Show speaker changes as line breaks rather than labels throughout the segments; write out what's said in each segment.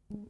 Серік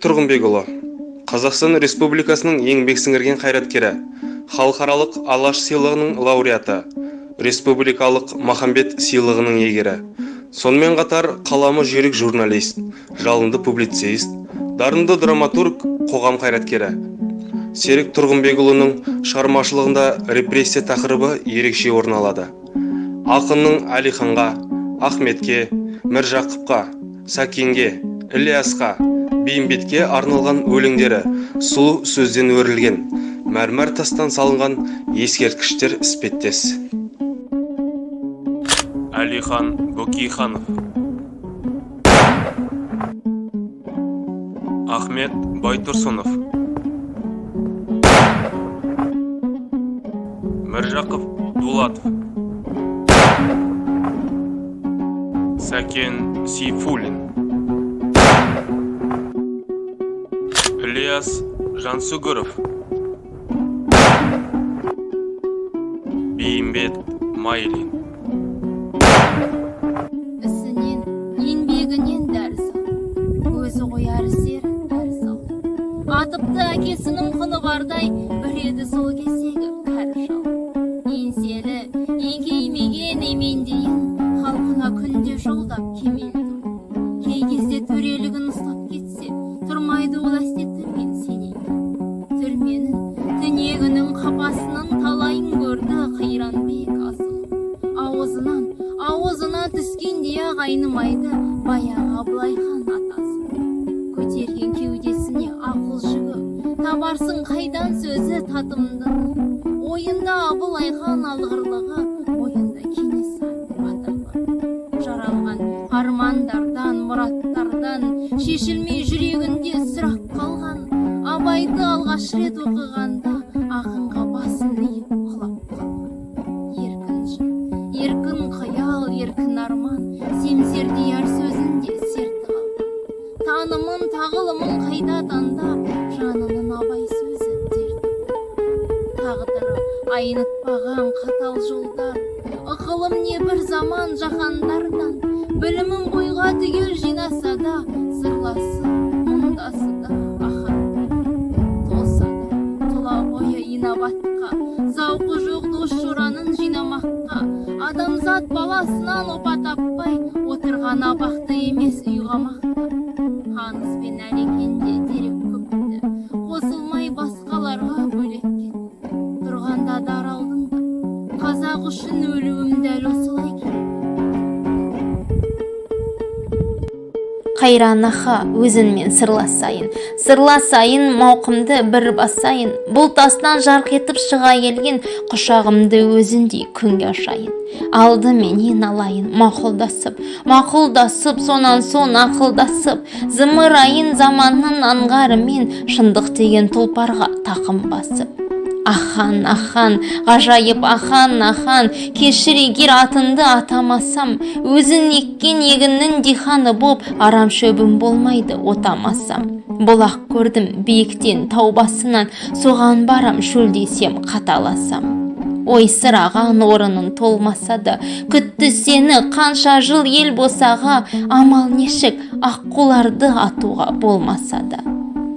Тұрғынбекұлы, Қазақстан Республикасының еңбек сіңірген қайраткері, халықаралық Алаш сыйлығының лауреаты, республикалық Махамбет сыйлығының иегері. Сонымен қатар қаламы жүйрік журналист, жалынды публицист, дарынды драматург, қоғам қайраткері. Серік Тұрғынбекұлының шығармашылығында репрессия тақырыбы ерекше орын алады. Ақынның Әлиханға, Ахметке, Міржақыпқа, Сәкенге, Ілиясқа, Бейімбетке арналған өлеңдері сұлу сөзден өрілген, мәрмәр тастан салынған ескерткіштер іспеттес. Әлихан Бөкейханов, Ахмет Байтұрсынов, Міржақып Дулатов, Сәкен Сейфуллин, Ілияс Жансүгіров, Бейімбет Майлин.
Ісінен, еңбегінен дәріс алды, өзі қояр сер дәріс алды. Атыпты әкесінің құны бардай, біреді сол кезегі кәрі шалды. Еңселі, еңкеймеген емендейін, халқына күнде жолдап кемел тұр. Кей кезде төрелігін ұстап кетсе, тұрмайды ол әстетімен сенейді. Түрменің, түнегінің қапасының талайын көрді Қайранбек асылып. Ауызына түскенде айнымайды баяғы Абылайхан атасы. Көтерген кеудесіне ақыл жүгі, табарсың қайдан сөзі татымды. Ойында Абылайхан алғырлығы, ойында Кенесары батырлығы. Жаралған армандардан, мұраттардан, шешілмей жүрегінде сұрақ қалған. Абайды алғаш рет оқығанда, ақынға басын иіп құлап қалған. Еркін жыр, еркін қиял, еркін арман, семсердей әр сөзінде серті қалған. Танымын, тағылымын қайда таңда, жанының абай сөзі дерті. Тағдыры айнытпаған қатал жолдар, ықылым не бір заман жаһандардан, білімін бойға түгел жинаса да, сырласы, мұңдасы да ахат. Толса да, тұла бойы инабатқа, зауқы жоқ дос жоранын жинамаққа, адамзат баласынан опа таппай, отырған абақты емес үйғамақта. Ханыс пен әлекенде дерек көпті, қосылмай басқаларға бөлек кетті. Тұрғанда дар алдында, қазақ үшін өлуім дәл осылай келді.
Қайран аха өзінмен сырласайын, мауқымды бір басайын, бұл тастан жарқ етіп шыға елген, құшағымды өзіндей күнге ашайын. Алды менен алайын мақұлдасып, сонан сон ақылдасып, зымырайын заманның аңғарымен, шындық деген тұлпарға тақым басып. Ахан, ғажайып ахан, кешір егер атынды атамасам, өзін еккен егіннің диханы боп, арам шөбім болмайды отамасам. Бұлақ көрдім биіктен тау басынан, соған барам шөлдесем қаталасам. Ой сыраған орының толмаса да, күтті сені қанша жыл ел босаға, амал нешік аққуларды атуға болмаса да.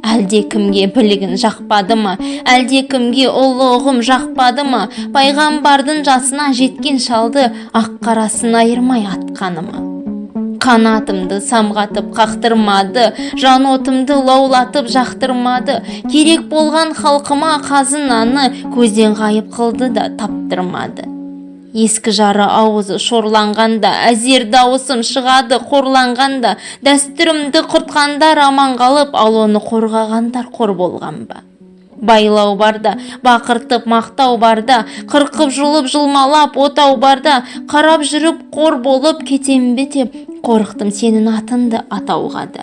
Әлде кімге білігін жақпады ма, әлде кімге ұлығым жақпады ма, пайғамбардың жасына жеткен шалды ақ қарасын айырмай атқаныма. Қанатымды самғатып қақтырмады, жан отымды лаулатып жақтырмады, керек болған халқыма қазынаны көзден ғайып қылды да таптырмады. Ескі жары ауызы шорланғанда, әзер дауысым шығады қорланғанда, дәстүрімді құртқандар аман қалып, ал оны қорғағандар қор болған ба? Байлау барда, бақыртып мақтау барда, қырқып жұлып жылмалап отау барда, қарап жүріп қор болып кетем бе деп, қорықтым сенің атынды атауға да.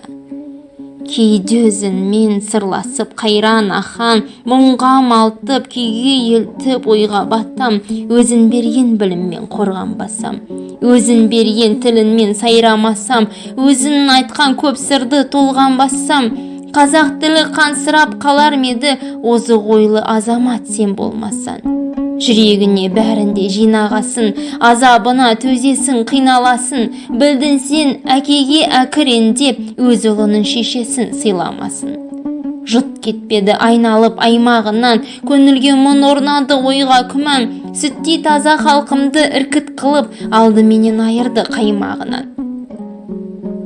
Кейде өзіңмен сырласып қайран ахан, мұңға малтып, күйге елтіп ойға баттам, өзін берген біліммен қорғанбасам, өзін берген тілінмен сайрамасам, өзінің айтқан көп сырды толғанбасам, Қазақ тілі қансырап қалар меді, озық ойлы азамат сен болмасан. Жүрегіне бәрінде жинағасын, азабына төзесін, қиналасын. Білдің сен әкеге әкірендеп, өз ұлының шешесін сыйламасын. Жұт кетпеді айналып аймағынан, көңілге мұң орнады ойға күмән. Сүттей таза халқымды іркіт қылып, алды менен айырды қаймағынан.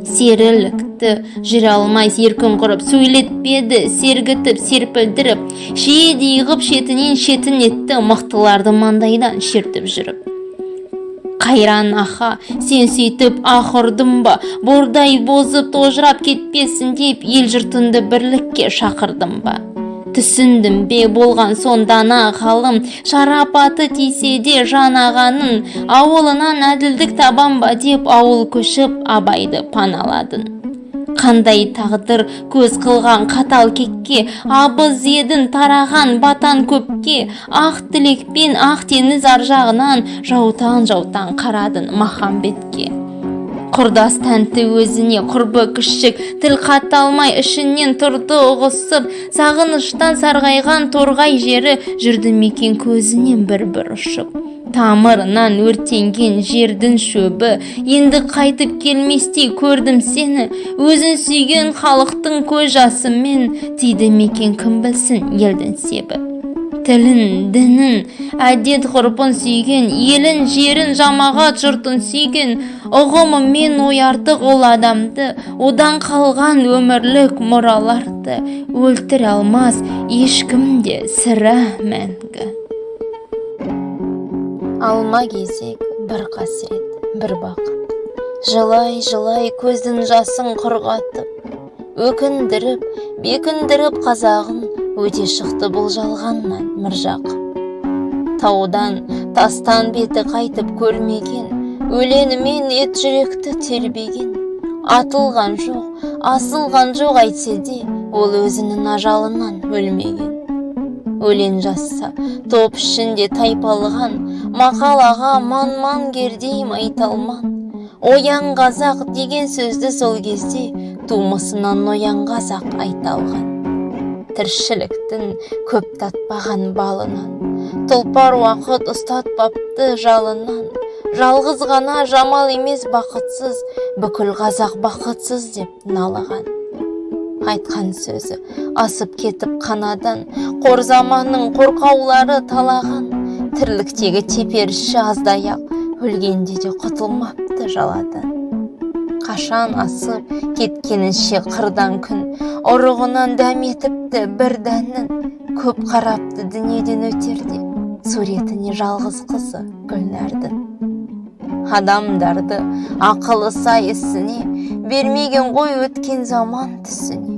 Серілікті жүре алмай еркін құрып, сөйлетпеді сергітіп, серпілдіріп, шиедей ғып шетінен шетін етті, мықтыларды маңдайдан шертіп жүріп. Қайран аха, сен сөйтіп ақ ұрдың ба, бордай бозып тожырап кетпесін деп, ел жұртынды бірлікке шақырдым ба? Түсіндім бе болған сондана ғалым, шарапаты тисе де жан ағаның, ауылынан әділдік табам ба деп ауыл көшіп абайды паналадың. Қандай тағдыр көз қылған қатал кекке, абыз едің тараған батан көпке, ақ тілекпен ақ теңіз аржағынан жаутан қарадың Махамбетке. Құрдас тәнті өзіне құрбы күшік, тіл қата алмай ішінен тұрды ұғысып, сағыныштан сарғайған торғай жері жүрді мекен көзінен бір ұшып. Тамырынан өртенген жердің шөбі, енді қайтып келместей көрдім сені, өзін сүйген халықтың көз жасымен, тиді мекен кім білсін елдің себі. Тілін, дінін, әдет ғұрпын сүйген, елін, жерін, жамағат жұртын сүйген, ұғымымен ояртық ол адамды, одан қалған өмірлік мұраларды өлтіре алмас ешкімде сірә мәңгі. Алма кезек бір қасірет, бір бақыт, жылай көздің жасын құрғатып, өкіндіріп, бекіндіріп қазағын өте шықты бұл жалғаннан міржақып. Таудан, тастан беті қайтып көрмеген, өленімен ет жүректі тербеген, атылған жоқ, асылған жоқ әйтсе де, ол өзінің ажалынан өлмеген. Өлен жасса, топ ішінде тайпалған, мақалаға ман кердейм айталман. Оян қазақ деген сөзді сол кезде тумысынан оян қазақ айталған. Тіршіліктің көп татпаған балынан, тұлпар уақыт ұстатпапты жалынан. Жалғыз ғана жамал емес бақытсыз, бүкіл қазақ бақытсыз деп налаған. Айтқан сөзі асып кетіп қанадан, қор заманның қорқаулары талаған. Тірліктегі теперіші аздаяқ, өлгенде де құтылмапты жаладан. Қашан асып кеткенінше қырдан күн, ұрығынан дәметіпті бір дәннің. Көп қарапты дүниеден өтерде, суретіне жалғыз қызы Гүлнәрдің. Адамдарды ақылы сай ісіне, бермеген ғой өткен заман түсіне.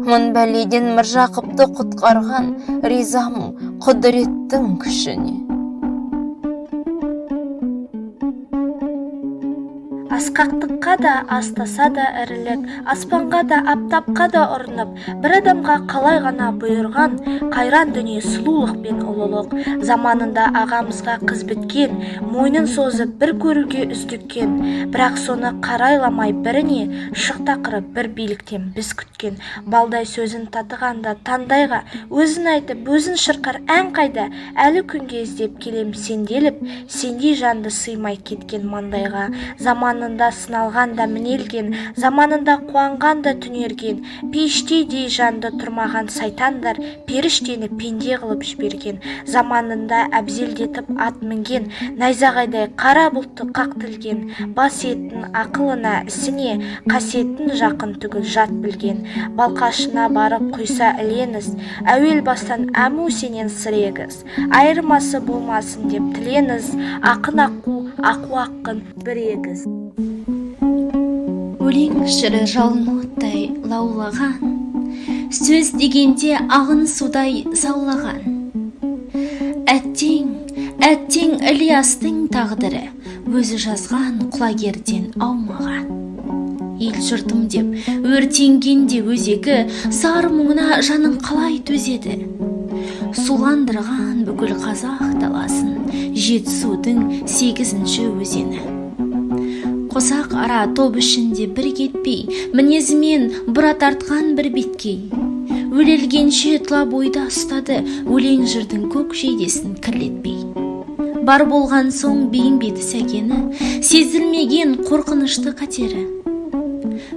Мың бәледен Міржақыпты құтқарған, ризамын құдіреттің күшіне.
Асқақтыққа да, астаса да ірілік, аспанға да, аптапқа да ұрынып, бір адамға қалай ғана бұйырған, қайран дүние сұлулық пен ұлылық. Заманында ағамызға қыз біткен, мойнын созып бір көруге үздіккен, бірақ соны қарайламай біріне шықтақырып бір биліктен біз күткен. Балдай сөзін татығанда тандайға, өзін айтып, өзін шырқар ән қайда, әлі күнге іздеп келем сенделіп, сендей жанды сыймай кеткен маңдайға. Заманында сыналған да мінелген, заманында қуанған да түнерген, пештейдей жанды тұрмаған сайтандар періштені пенде қылып жіберген. Заманында әбзелдетіп ат мінген, найзағайдай қара бұлтты қақтілген, бас еттің ақылына, ісіне, қасиеттің жақын түгіл жат білген. Балқашына барып құйса іленіз, әуел бастан әму сенен сірегіз, айырмасы болмасын деп тіленіз, ақын аққу, ақу аққын бір егіз.
Өлең жыры жалын оттай лаулаған, сөз дегенде ағын судай заулаған. Әттең Ілиястың тағдыры өзі жазған құлагерден аумаған. Ел жұртым деп өртенгенде өзегі, сар мұңына жаның қалай төзеді. Суландырған бүкіл қазақ даласын, Жетісудың 8-ші өзені. қосақ ара топ ішінде бір кетпей, мінезімен бұра тартқан бір беткей. Өлелгенше тұла бойда ұстады, өлең жырдың көк жейдесін кірлетпей. Бар болған соң бейімбеті сәкені, сезілмеген қорқынышты қатері.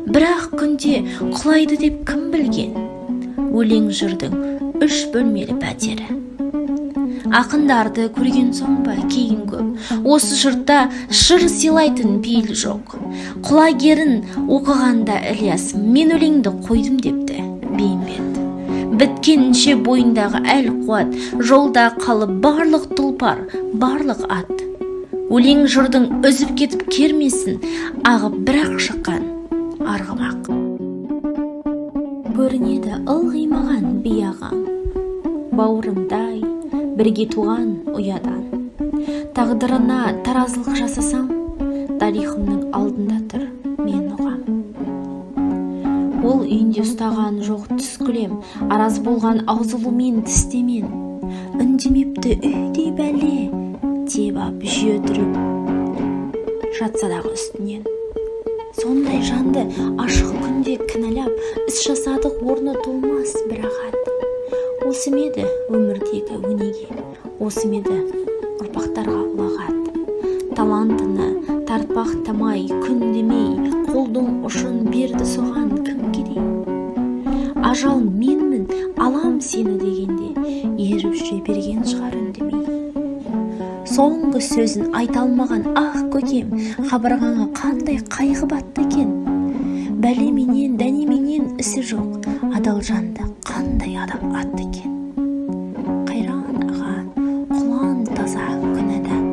Бірақ күнде құлайды деп кім білген, өлең жырдың 3 бөлмелі пәтері. Ақындарды көрген соң ба кейін көп, осы жұртта шыр сыйлайтын пейіл жоқ. Құлагерін оқығанда Ілияс, мен өлеңді қойдым депті бейімбет. Біткенінше бойындағы әл қуат, жолда қалып барлық тұлпар, барлық ат. Өлең жырдың үзіп кетіп кермесін, ағып бірақ шыққан арғымақ. Көрінеді ылғи маған би ағаң, бауырымдай бірге туған ұядан. Тағдырына таразылық жасасам, тарихымның алдында тұр мен ұғам. Ол үйінде ұстаған жоқ түскілем, араз болған аузылумен тістемен. Үндемепті үйдей бәле, деп ап жүйе түріп жатсадағы үстінен. Сондай жанды ашық күнде кінәлап, іс жасадық орны толмас бір ағат. Осы меді өмірдегі өнеге, осы меді ұрпақтарға ұлағат. Талантыны тартпақтамай, күндемей, қолдың ұшын берді соған кім керек? Ажал менмін, алам сені дегенде, еріп жүре берген шығар үндемей. Соңғы сөзін айталмаған ақ көкем, қабырғаңа қандай қайғы батты екен. Бәлеменен, дәнеменен ісі жоқ, адал жанды қандай адам атты екен. Қайран аға, құлан таза күнәдан,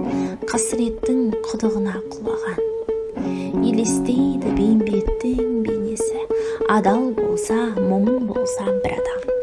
қасіреттің құдығына құлаған. Елестейді бейімбеттің бейнесі, адал болса, мұң болса бір адам.